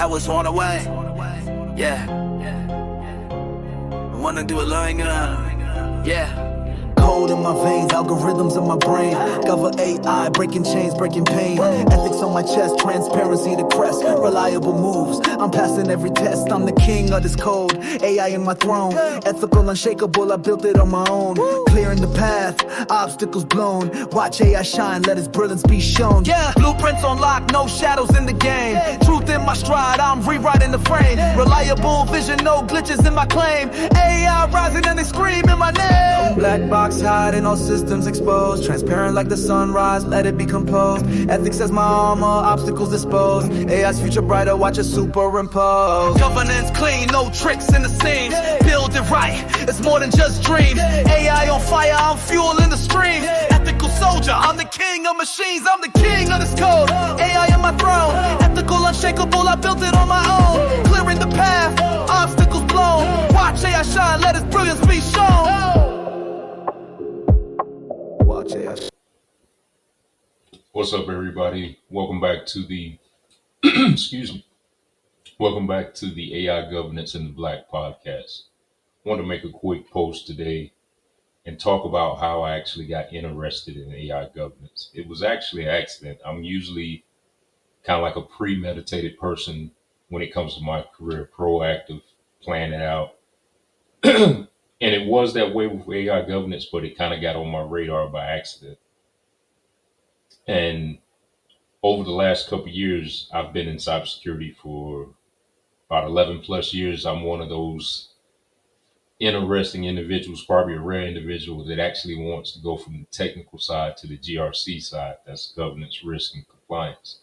how it's on the way. Yeah. Wanna do it lying yeah. Code in my veins, algorithms in my brain. Cover AI, breaking chains, breaking pain. Ethics on my chest, transparency to crest. Reliable moves, I'm passing every test. I'm the king of this code, AI in my throne. Ethical, unshakable, I built it on my own. Clearing the path, obstacles blown. Watch AI shine, let its brilliance be shown. Yeah, blueprints on lock, no shadows in the game. Truth in my stride, I'm rewriting the frame. Reliable vision, no glitches in my claim. AI rising and they scream in my name. Black box hiding, all systems exposed. Transparent like the sunrise, let it be composed. Ethics as my armor, obstacles disposed. AI's future brighter, watch it superimpose. Governance clean, no tricks in the seams. Build it right, it's more than just dreams. AI on fire, I'm fueling the streams. Ethical soldier, I'm the king of machines. I'm the king of this code, AI in my throne. Ethical, unshakable, I built it on my own. Clearing the path, obstacles blown. Watch AI shine, let its brilliance be shown. What's up, everybody? Welcome back to the excuse me. Welcome back to the AI Governance in the Blak podcast. I want to make a quick post today and talk about how I actually got interested in AI governance. It was actually an accident. I'm usually kind of like a premeditated person when it comes to my career, proactive, plan it out. And it was that way with AI governance, but it kind of got on my radar by accident. And over the last couple of years, I've been in cybersecurity for about 11 plus years. I'm one of those interesting individuals, probably a rare individual that actually wants to go from the technical side to the GRC side. That's governance, risk, and compliance.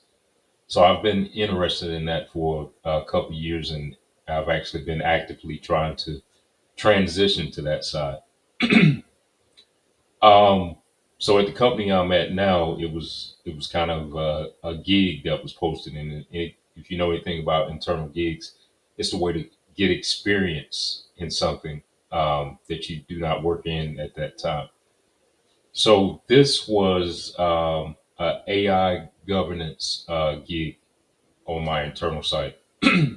So I've been interested in that for a couple of years, and I've actually been actively trying to transition to that side. So at the company I'm at now, it was kind of a gig that was posted, and if you know anything about internal gigs, it's the way to get experience in something that you do not work in at that time. So this was a AI governance gig on my internal site.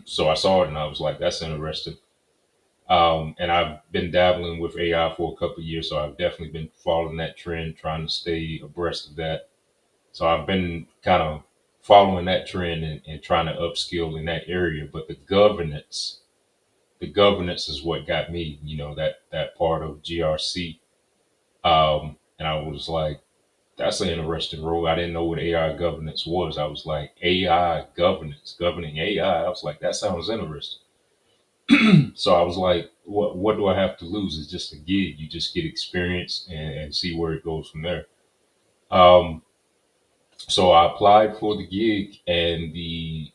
So I saw it and I was like, that's interesting. And I've been dabbling with AI for a couple of years, so I've definitely been following that trend, trying to stay abreast of that. So I've been kind of following that trend and trying to upskill in that area. But the governance is what got me, that part of GRC. And I was like, that's an interesting role. I didn't know what AI governance was. I was like, AI governance, governing AI. I was like, that sounds interesting. So I was like, what do I have to lose? It's just a gig. You just get experience and see where it goes from there. Um, so I applied for the gig, and the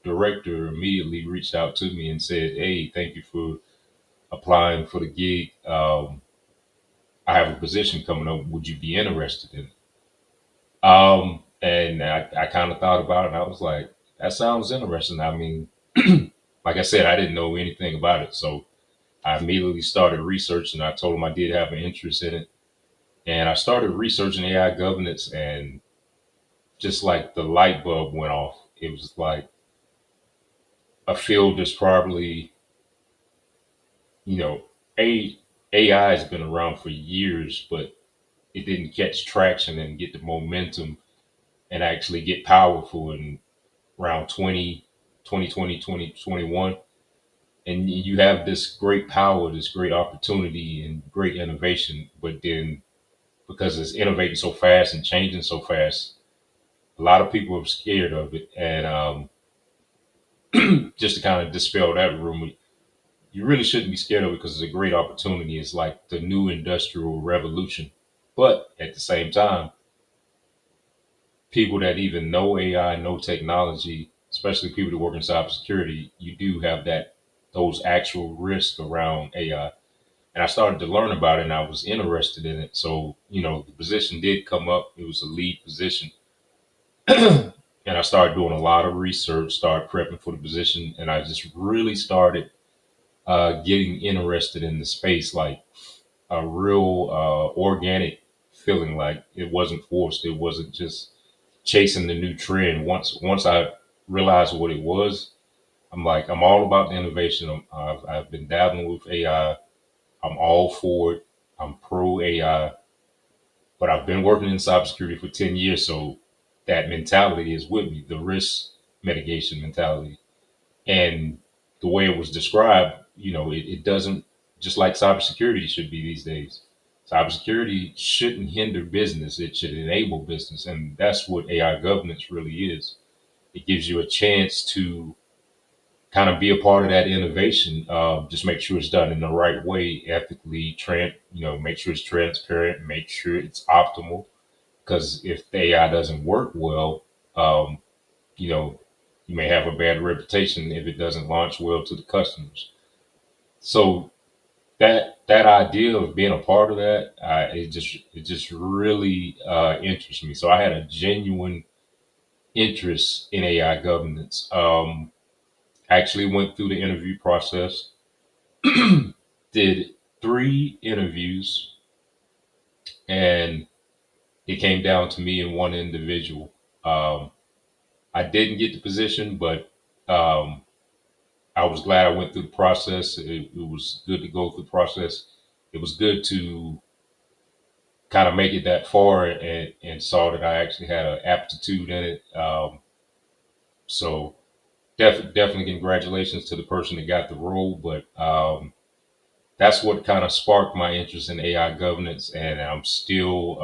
director immediately reached out to me and said, hey, thank you for applying for the gig. I have a position coming up. Would you be interested in it? And I kind of thought about it, and I was like, that sounds interesting. I mean, like I said, I didn't know anything about it. So I immediately started researching. I told him I did have an interest in it. And I started researching AI governance, and just like the light bulb went off. It was like a field that's probably, you know, AI has been around for years, but it didn't catch traction and get the momentum and actually get powerful in around 2021. And you have this great power, this great opportunity and great innovation, but then because it's innovating so fast and changing so fast, a lot of people are scared of it. And just to kind of dispel that rumor, you really shouldn't be scared of it because it's a great opportunity. It's like the new industrial revolution. But at the same time, people that even know AI, know technology, especially people that work in cybersecurity, you do have those actual risks around AI. And I started to learn about it and I was interested in it. So, the position did come up. It was a lead position. And I started doing a lot of research, started prepping for the position, and I just really started getting interested in the space, like a real organic feeling, like it wasn't forced. It wasn't just chasing the new trend. Once I realized what it was, I'm like, I'm all about the innovation. I've been dabbling with AI. I'm all for it. I'm pro AI, but I've been working in cybersecurity for 10 years. So that mentality is with me, the risk mitigation mentality. And the way it was described, it doesn't, just like cybersecurity should be these days. Cybersecurity shouldn't hinder business, it should enable business. And that's what AI governance really is. It gives you a chance to kind of be a part of that innovation. Just make sure it's done in the right way, ethically, make sure it's transparent, make sure it's optimal. Because if the AI doesn't work well, um, you know, you may have a bad reputation if it doesn't launch well to the customers. So that idea of being a part of that, it just really interests me. So I had a genuine interest in AI governance. Actually went through the interview process, did 3 interviews, and it came down to me and one individual. Um, I didn't get the position, but um, I was glad I went through the process. It was good to go through the process. It was good to kind of make it that far and saw that I actually had an aptitude in it. So definitely congratulations to the person that got the role. But that's what kind of sparked my interest in AI governance, and I'm still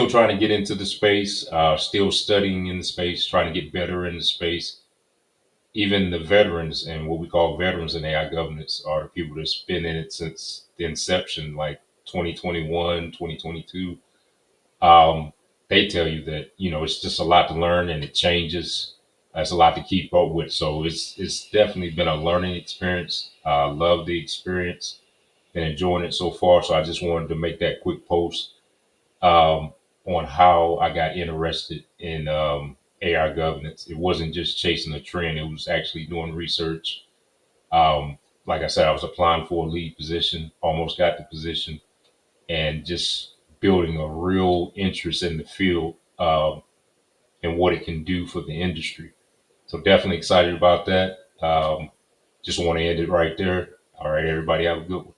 trying to get into the space, still studying in the space, trying to get better in the space. Even the veterans and what we call veterans in AI governance are the people that's been in it since the inception, like 2021, 2022. Um, they tell you that, it's just a lot to learn and it changes. There's a lot to keep up with. So it's definitely been a learning experience. Love the experience, been enjoying it so far. So I just wanted to make that quick post um, on how I got interested in AI governance. It wasn't just chasing a trend, it was actually doing research. Like I said, I was applying for a lead position, almost got the position, and just building a real interest in the field and what it can do for the industry. So definitely excited about that. Just want to end it right there. All right, everybody, have a good one.